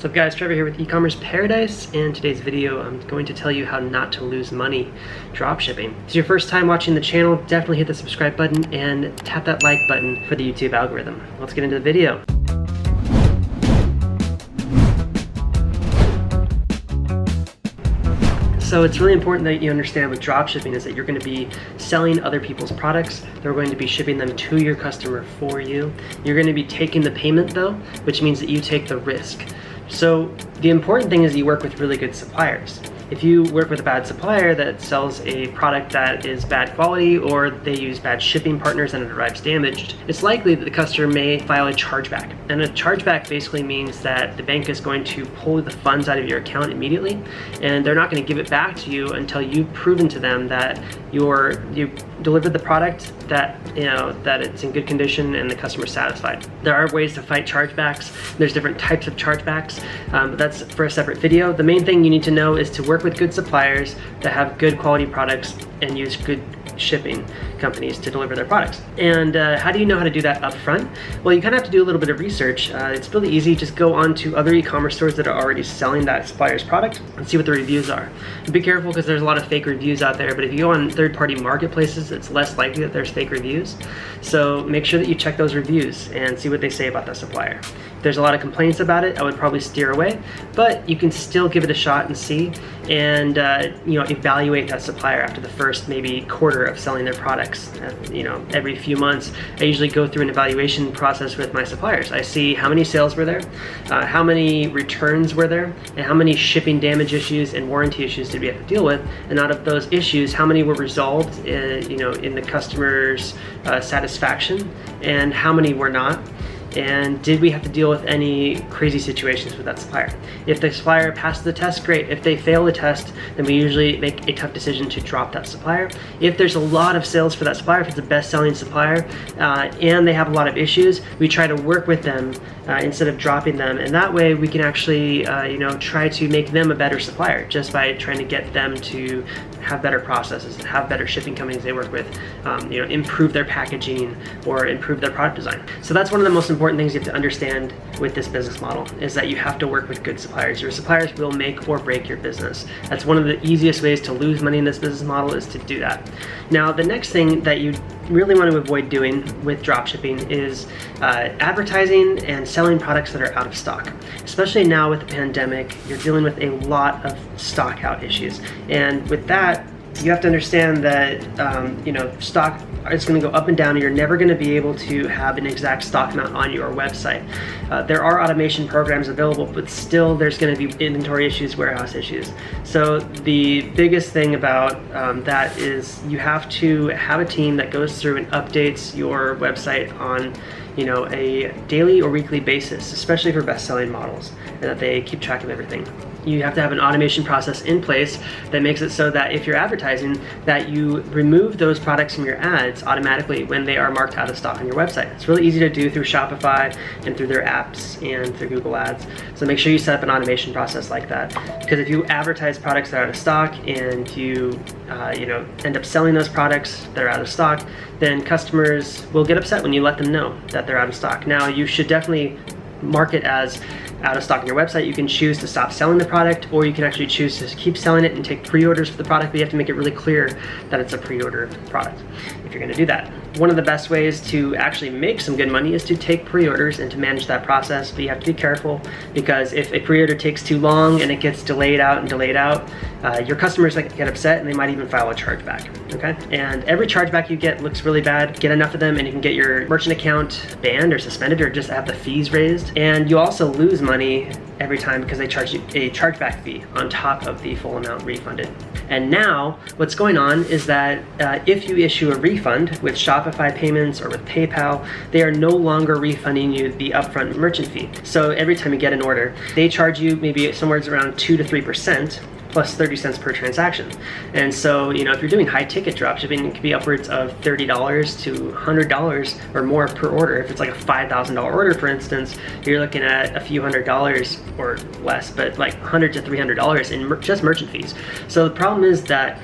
What's up guys, Trevor here with eCommerce Paradise, and today's video I'm going to tell you how not to lose money dropshipping. If it's your first time watching the channel, definitely hit the subscribe button and tap that like button for the YouTube algorithm. Let's get into the video. So it's really important that you understand with dropshipping is that you're going to be selling other people's products. They're going to be shipping them to your customer for you. You're going to be taking the payment though, which means that you take the risk. So the important thing is you work with really good suppliers. If you work with a bad supplier that sells a product that is bad quality, or they use bad shipping partners and it arrives damaged, it's likely that the customer may file a chargeback. And a chargeback basically means that the bank is going to pull the funds out of your account immediately, and they're not going to give it back to you until you've proven to them that you delivered the product, that that it's in good condition and the customer's satisfied. There are ways to fight chargebacks. There's different types of chargebacks, but that's for a separate video. The main thing you need to know is to work with good suppliers that have good quality products and use good shipping companies to deliver their products. And how do you know how to do that up front? Well, you kind of have to do a little bit of research. It's really easy. Just go on to other e-commerce stores that are already selling that supplier's product and see what the reviews are. And be careful because there's a lot of fake reviews out there, but if you go on third-party marketplaces, it's less likely that there's fake reviews. So make sure that you check those reviews and see what they say about the supplier. If there's a lot of complaints about it, I would probably steer away, but you can still give it a shot and see, and evaluate that supplier after the first maybe quarter of selling their products. Every few months I usually go through an evaluation process with my suppliers. I see how many sales were there, how many returns were there, and how many shipping damage issues and warranty issues did we have to deal with, and out of those issues, how many were resolved in the customer's satisfaction, and how many were not. And did we have to deal with any crazy situations with that supplier? If the supplier passed the test, great. If they fail the test, then we usually make a tough decision to drop that supplier. If there's a lot of sales for that supplier, if it's a best-selling supplier, and they have a lot of issues, we try to work with them instead of dropping them. And that way we can actually try to make them a better supplier just by trying to get them to have better processes, have better shipping companies they work with, improve their packaging or improve their product design. So that's one of the most important things you have to understand with this business model, is that you have to work with good suppliers. Your suppliers will make or break your business. That's one of the easiest ways to lose money in this business model, is to do that. Now, the next thing that you really want to avoid doing with dropshipping is advertising and selling products that are out of stock. Especially now with the pandemic, you're dealing with a lot of stock out issues. And with that, you have to understand that stock is going to go up and down, and you're never going to be able to have an exact stock amount on your website. There are automation programs available, but still there's going to be inventory issues, warehouse issues. So the biggest thing about that is you have to have a team that goes through and updates your website on a daily or weekly basis, especially for best-selling models, and that they keep track of everything. You have to have an automation process in place that makes it so that if you're advertising, that you remove those products from your ads automatically when they are marked out of stock on your website. It's really easy to do through Shopify and through their apps and through Google Ads. So make sure you set up an automation process like that, because if you advertise products that are out of stock and you end up selling those products that are out of stock, then customers will get upset when you let them know that they're out of stock. Now, you should definitely mark it as out of stock on your website. You can choose to stop selling the product, or you can actually choose to keep selling it and take pre-orders for the product, but you have to make it really clear that it's a pre-order product if you're going to do that. One of the best ways to actually make some good money is to take pre-orders and to manage that process, but you have to be careful, because if a pre-order takes too long and it gets delayed out, your customers get upset and they might even file a chargeback, okay? And every chargeback you get looks really bad. Get enough of them and you can get your merchant account banned or suspended, or just have the fees raised. And you also lose money every time because they charge you a chargeback fee on top of the full amount refunded. And now what's going on is that if you issue a refund with Shopify payments or with PayPal, they are no longer refunding you the upfront merchant fee. So every time you get an order, they charge you maybe somewhere around 2 to 3%, plus 30 cents per transaction. And so, if you're doing high ticket dropshipping, it could be upwards of $30 to $100 or more per order. If it's like a $5,000 order, for instance, you're looking at a few $100s or less, but like $100 to $300 in just merchant fees. So the problem is that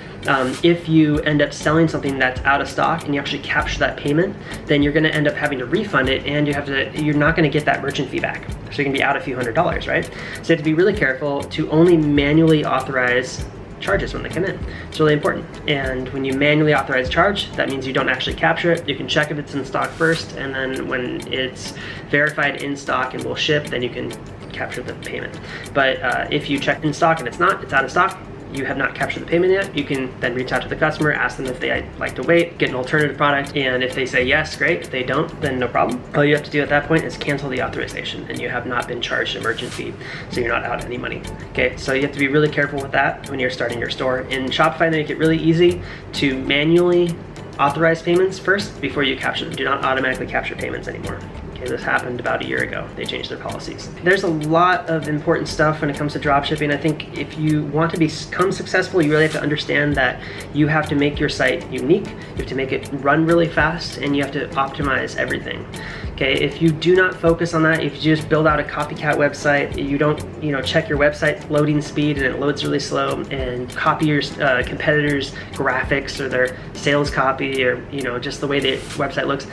If you end up selling something that's out of stock and you actually capture that payment, then you're gonna end up having to refund it, and you're not gonna get that merchant fee back. So you're gonna be out a few $100s, right? So you have to be really careful to only manually authorize charges when they come in. It's really important. And when you manually authorize charge, that means you don't actually capture it. You can check if it's in stock first, and then when it's verified in stock and will ship, then you can capture the payment. But if you check in stock and it's out of stock, you have not captured the payment yet, you can then reach out to the customer, ask them if they'd like to wait, get an alternative product, and if they say yes, great. If they don't, then no problem. All you have to do at that point is cancel the authorization, and you have not been charged a merchant fee, so you're not out any money. Okay, so you have to be really careful with that when you're starting your store. In Shopify, they make it really easy to manually authorize payments first before you capture them. Do not automatically capture payments anymore. Okay, this happened about a year ago. They changed their policies. There's a lot of important stuff when it comes to dropshipping. I think if you want to become successful, you really have to understand that you have to make your site unique, you have to make it run really fast, and you have to optimize everything. Okay, if you do not focus on that, if you just build out a copycat website, you don't check your website's loading speed and it loads really slow, and copy your competitors' graphics or their sales copy, or just the way the website looks,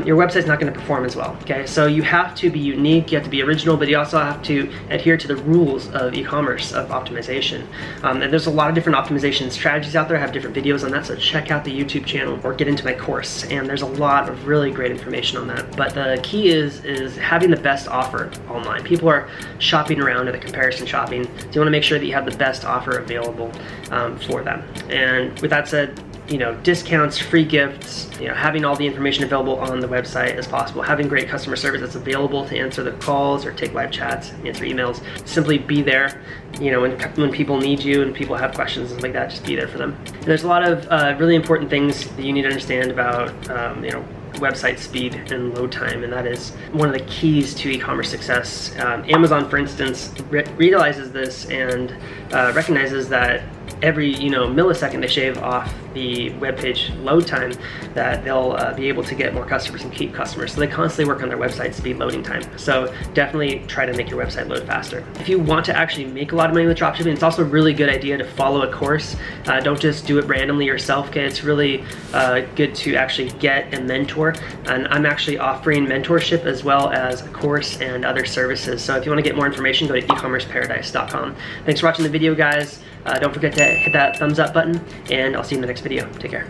your website's not going to perform as well. Okay, so you have to be unique, you have to be original, but you also have to adhere to the rules of e-commerce, of optimization. And there's a lot of different optimization strategies out there. I have different videos on that, so check out the YouTube channel or get into my course, and there's a lot of really great information on that. But the key is having the best offer online. People are shopping around, or the comparison shopping, so you want to make sure that you have the best offer available for them. And with that said, discounts, free gifts, having all the information available on the website as possible, having great customer service that's available to answer the calls or take live chats, answer emails, simply be there, when people need you and people have questions and like that, just be there for them. And there's a lot of really important things that you need to understand about, website speed and load time, and that is one of the keys to e-commerce success. Amazon, for instance, realizes this and recognizes that every millisecond they shave off the web page load time, that they'll be able to get more customers and keep customers. So they constantly work on their website speed loading time. So definitely try to make your website load faster. If you want to actually make a lot of money with dropshipping, it's also a really good idea to follow a course. Don't just do it randomly yourself. Okay, it's really good to actually get a mentor. And I'm actually offering mentorship as well as a course and other services. So if you want to get more information, go to ecommerceparadise.com. Thanks for watching the video, guys. Don't forget to hit that thumbs up button, and I'll see you in the next video. Take care.